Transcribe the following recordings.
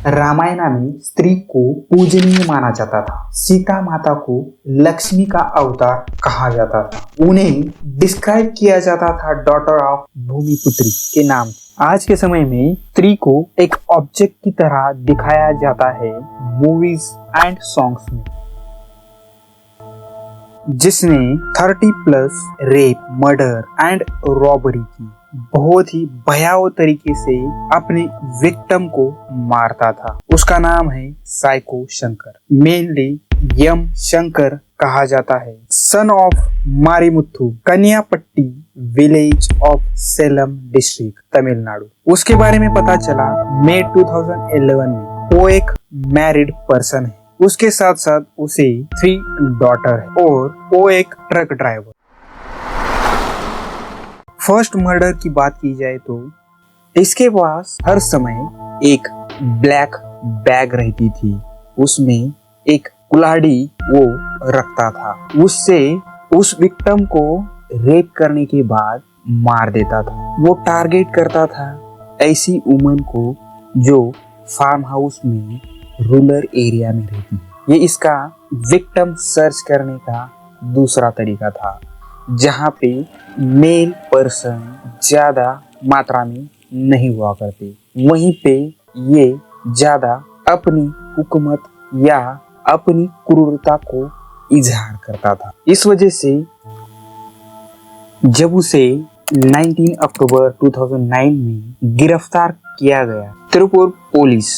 रामायण में स्त्री को पूजनीय माना जाता था। सीता माता को लक्ष्मी का अवतार कहा जाता था। उन्हें डिस्क्राइब किया जाता था डॉटर ऑफ भूमिपुत्री के नाम। आज के समय में स्त्री को एक ऑब्जेक्ट की तरह दिखाया जाता है मूवीज एंड सॉन्ग्स में, जिसने 30+ रेप, मर्डर एंड रॉबरी की बहुत ही भयावह तरीके से अपने विक्टिम को मारता था। उसका नाम है साइको शंकर, मेनली यम शंकर कहा जाता है। Son of Marimuthu, Kanniyampatti village of Salem district, Tamil Nadu. उसके बारे में पता चला मई 2011 में। वो एक मैरिड पर्सन है। उसके साथ साथ उसे 3 डॉटर है और वो एक ट्रक ड्राइवर। फर्स्ट मर्डर की बात की जाए तो इसके पास हर समय एक ब्लैक बैग रहती थी, उसमें एक कुल्हाड़ी वो रखता था। उससे उस विक्टिम को रेप करने के बाद मार देता था। वो टारगेट करता था ऐसी वुमन को जो फार्म हाउस में रूरल एरिया में रहती है। ये इसका विक्टिम सर्च करने का दूसरा तरीका था, जहाँ पे मेल पर्सन ज्यादा मात्रा में नहीं हुआ करते। वहीं पे ये ज्यादा अपनी हुकूमत या अपनी क्रूरता को इजहार करता था। इस वजह से जब उसे 19 अक्टूबर 2009 में गिरफ्तार किया गया, Tiruppur police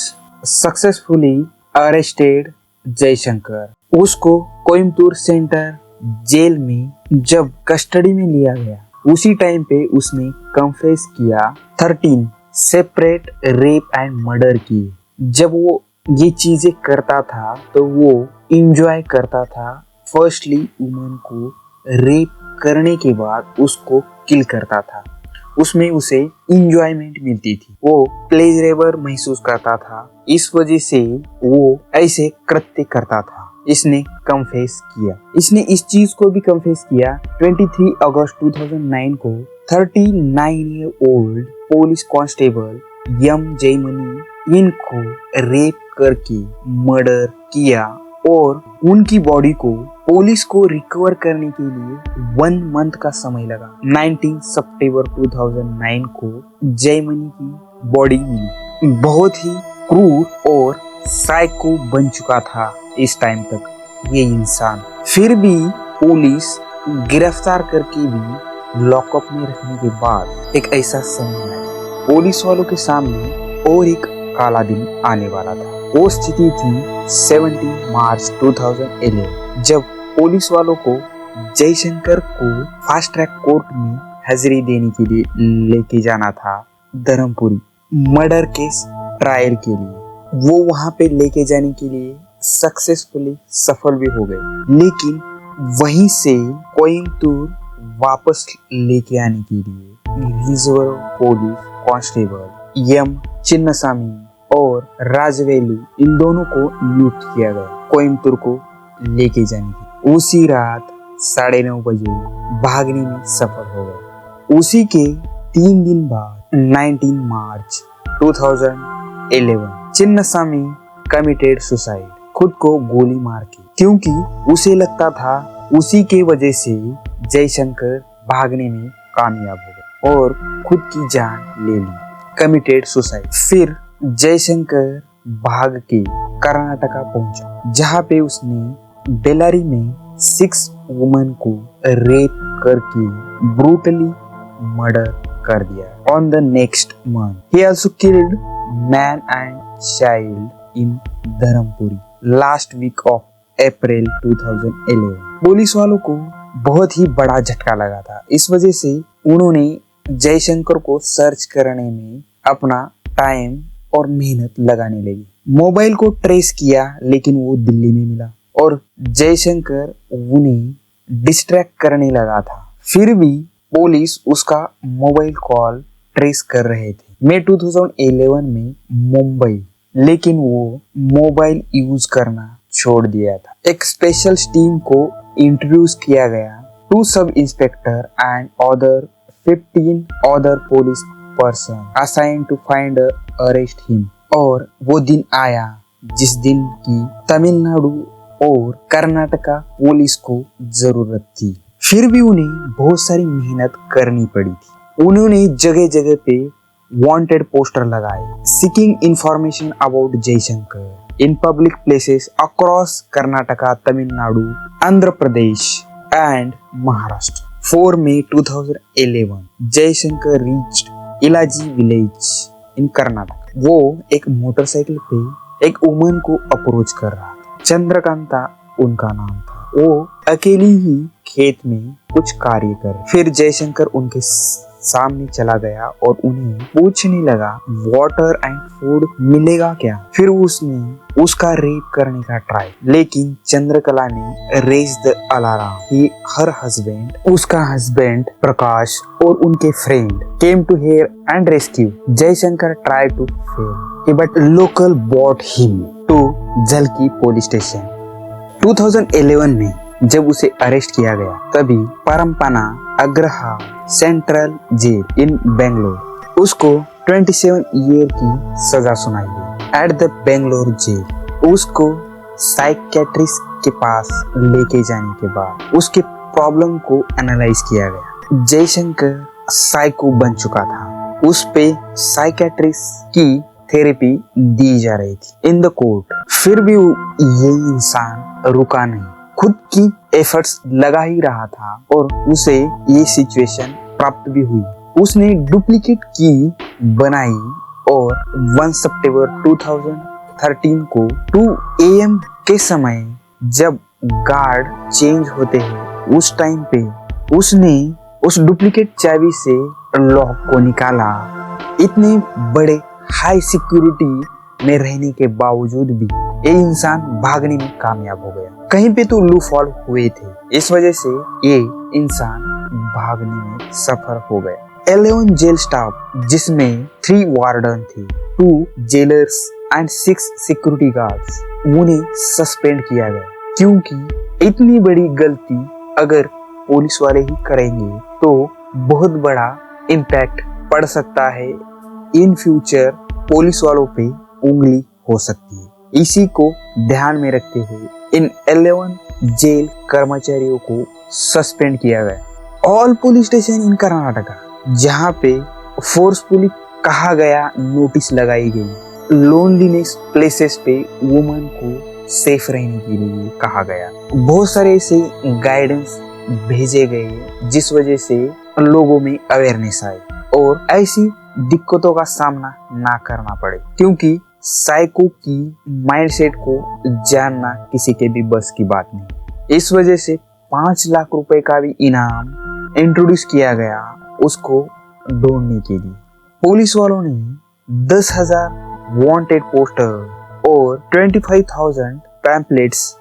successfully arrested Jaishankar. उसको कोयम्बटूर सेंटर जेल में जब कस्टडी में लिया गया, उसी टाइम पे उसने कन्फेस किया 13 सेपरेट रेप एंड मर्डर किए। जब वो ये चीजें करता था तो वो इंजॉय करता था। फर्स्टली वुमन को रेप करने के बाद उसको किल करता था, उसमें उसे इंजॉयमेंट मिलती थी। वो प्लेजरेबल महसूस करता था, इस वजह से वो ऐसे कृत्य करता था। इसने कन्फेस किया। इसने इस चीज को भी कन्फेस किया 23 अगस्त 2009 को। 39-year-old पुलिस कांस्टेबल यम जयमनी इनको रेप करके मर्डर किया और उनकी बॉडी को पुलिस को रिकवर करने के लिए 1 मंथ का समय लगा। 19 सितंबर 2009 को जयमनी की बॉडी मिली। बहुत ही क्रूर और साइको बन चुका था इस टाइम तक ये इंसान। फिर भी पुलिस गिरफ्तार करके भी लॉकअप में रखने के बाद एक ऐसा समय आया, पुलिस वालों के सामने और एक काला दिन आने वाला था। वो स्थिति थी 17 मार्च 2011, जब पुलिस वालों को जयशंकर को फास्ट ट्रैक कोर्ट में हाजिरी देने के लिए लेके जाना था धर्मपुरी मर्डर केस ट्रायल के लिए। वो वहां पे लेके जाने के लिए सक्सेसफुली सफल भी हो गए, लेकिन वहीं से कोयम्बटूर वापस लेके आने के लिए रिजर्व पुलिस कांस्टेबल एम चिन्नसामी और राजवेलु, इन दोनों को लूट किया गया कोयम्बटूर को लेके जाने की। उसी रात 9:30 बजे भागने में सफल हो गए। उसी के 3 दिन बाद 19 मार्च 2011 चिन्नसामी कमिटेड सुसाइड, खुद को गोली मार के, क्योंकि उसे लगता था उसी के वजह से जयशंकर भागने में कामयाब हो गए और खुद की जान ले ली। Committed suicide. फिर जयशंकर भाग के कर्नाटका पहुंचा, जहां पे उसने बेलारी में 6 वुमन को रेप करके ब्रूटली मर्डर कर दिया। ऑन द नेक्स्ट मंथ ही also killed man and child in Dharmapuri last week of April 2011। Police वालों को बहुत ही बड़ा झटका लगा था। इस वजह से उन्होंने जयशंकर को सर्च करने में अपना टाइम और मेहनत लगाने लगी। मोबाइल को ट्रेस किया, लेकिन वो दिल्ली में मिला और जयशंकर उन्हें डिस्ट्रैक्ट करने लगा था। फिर भी पुलिस उसका मोबाइल कॉल ट्रेस कर रहे थे। मई 2011 में मुंबई, लेकिन वो मोबाइल यूज करना छोड़ दिया था। एक स्पेशल टीम को इंट्रोड्यूस किया गया। 2 sub inspector and other 15 other police person assigned to find arrest him और वो दिन आया जिस दिन की तमिलनाडु और कर्नाटका पुलिस को जरूरत थी। फिर भी उन्हें बहुत सारी मेहनत करनी पड़ी थी। उन्होंने जगह जगह पे वांटेड पोस्टर लगाए, seeking information about Jaishankar in public places across Karnataka, Tamil Nadu, Andhra Pradesh and Maharashtra. 4 May 2011 Jaishankar reached Ilaji village in Karnataka. वो एक मोटरसाइकिल पे एक वुमन को अप्रोच कर रहा था। चंद्रकांता उनका नाम था। वो अकेली ही खेत में कुछ कार्य कर। फिर जयशंकर उनके सामने चला गया और उन्हें पूछने लगा वाटर एंड फूड मिलेगा क्या। फिर उसने उसका रेप करने का ट्राई, लेकिन चंद्रकला ने रेज द अलार्म कि हर हस्बैंड, उसका हस्बैंड प्रकाश और उनके friend came to here and rescue. Jaishankar try to fail but local bought him to Jhalki police station. 2011 में जब उसे अरेस्ट किया गया तभी Parappana Agrahara central jail in Bangalore उसको 27 ईयर की सजा सुनाई गई। एट द बेंगलोर जेल उसको साइकियाट्रिस्ट के पास लेके जाने के बाद उसके प्रॉब्लम को एनालाइज किया गया। जयशंकर साइको बन चुका था। उस पे साइकियाट्रिस्ट की थेरेपी दी जा रही थी इन द कोर्ट। फिर भी ये इंसान रुका नहीं, खुद की एफर्ट्स लगा ही रहा था और उसे ये सिचुएशन प्राप्त भी हुई। उसने डुप्लीकेट की बनाई और 1 सितंबर 2013 को 2 AM के समय जब गार्ड चेंज होते हैं उस टाइम पे उसने उस डुप्लीकेट चाबी से लॉक को निकाला। इतने बड़े हाई सिक्योरिटी में रहने के बावजूद भी ये इंसान भागने में कामयाब हो गया। कहीं पे तो लूफॉल हुए थे, इस वजह से ये इंसान भागने में सफल हो गया। 11 जेल स्टाफ जिसमें 3 वार्डन थे, 2 जेलर्स एंड 6 सिक्योरिटी गार्ड्स, उन्हें सस्पेंड किया गया क्योंकि इतनी बड़ी गलती अगर पुलिस वाले ही करेंगे तो बहुत बड़ा इम्पैक्ट पड़ सकता है। इन फ्यूचर पुलिस वालों पे उंगली हो सकती है। इसी को ध्यान में रखते हुए इन 11 जेल कर्मचारियों को सस्पेंड किया गया। ऑल पुलिस स्टेशन इन कर्नाटका जहाँ पे फोर्सफुली कहा गया नोटिस लगाई गई। लोनलीनेस प्लेसेस पे वुमन को सेफ रहने के लिए कहा गया। बहुत सारे ऐसे गाइडेंस भेजे गए जिस वजह से लोगों में अवेयरनेस आए और ऐसी दिक्कतों का सामना ना करना पड़े, क्योंकि साइको की माइंडसेट को जानना किसी के भी बस की बात नहीं। इस वजह से 5 लाख रुपए का भी इनाम इंट्रोड्यूस किया गया उसको ढूंढने के लिए। पुलिस वालों ने 10,000 वांटेड पोस्टर और 25,000 pamphlets,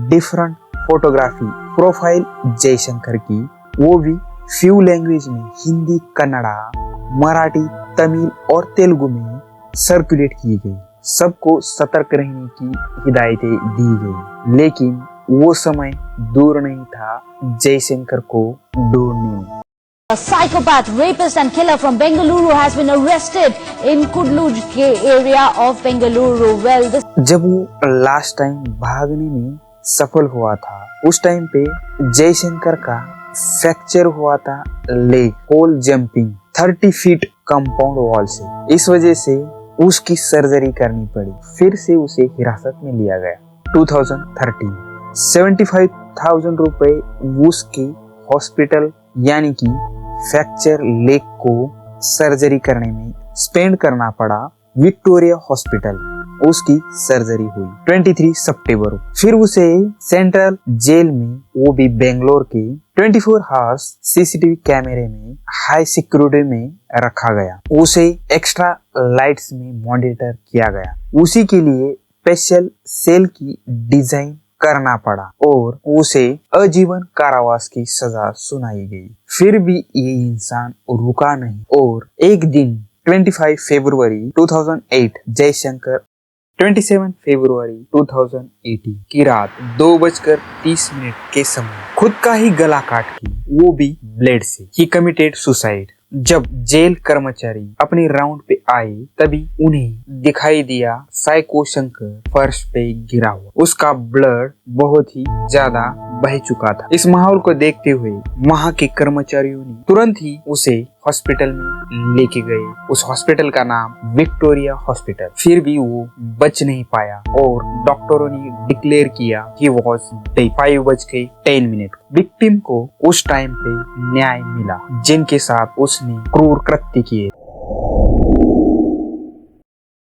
different photography profile Jaishankar की, वो भी फ्यू लैंग्वेज में, हिंदी, कन्नड़ा, मराठी, तमिल और तेलुगु में सर्कुलेट की गई। सबको सतर्क रहने की हिदायतें दी गई, लेकिन वो समय दूर नहीं था जयशंकर को ढूंढने में। A psychopath, rapist and killer from Bengaluru has been arrested in Kudloj area of Bengaluru. Well, जब वो लास्ट टाइम भागने में सफल हुआ था उस टाइम पे जयशंकर का फ्रैक्चर हुआ था leg, while jumping 30 feet compound wall से। इस वजह से उसकी सर्जरी करनी पड़ी। फिर से उसे हिरासत में लिया गया। 2013 75,000 रुपए उसकी हॉस्पिटल यानी कि फ्रैक्चर लेग को सर्जरी करने में स्पेंड करना पड़ा। विक्टोरिया हॉस्पिटल उसकी सर्जरी हुई 23 सितंबर को। फिर उसे सेंट्रल जेल में, वो भी बेंगलोर के 24 आवर्स सीसीटीवी कैमरे में हाई सिक्योरिटी में रखा गया। उसे एक्स्ट्रा लाइट्स में मॉनिटर किया गया। उसी के लिए स्पेशल सेल की डिजाइन करना पड़ा और उसे आजीवन कारावास की सजा सुनाई गई। फिर भी ये इंसान रुका नहीं और एक दिन 25 फरवरी 2008 जयशंकर 27 फरवरी 2018 की रात 2:30 के समय खुद का ही गला काट के, वो भी ब्लेड से, ही कमिटेड सुसाइड। जब जेल कर्मचारी अपने राउंड पे आए तभी उन्हें दिखाई दिया साइको शंकर फर्श पे गिरा हुआ। उसका ब्लड बहुत ही ज्यादा बह चुका था। इस माहौल को देखते हुए वहाँ के कर्मचारियों ने तुरंत ही उसे हॉस्पिटल में लेके गए। उस हॉस्पिटल का नाम विक्टोरिया हॉस्पिटल। फिर भी वो बच नहीं पाया और डॉक्टरों ने डिक्लेयर किया कि वो 5:10 विक्टिम को उस टाइम पे न्याय मिला जिनके साथ उसने क्रूर कृत्य किए।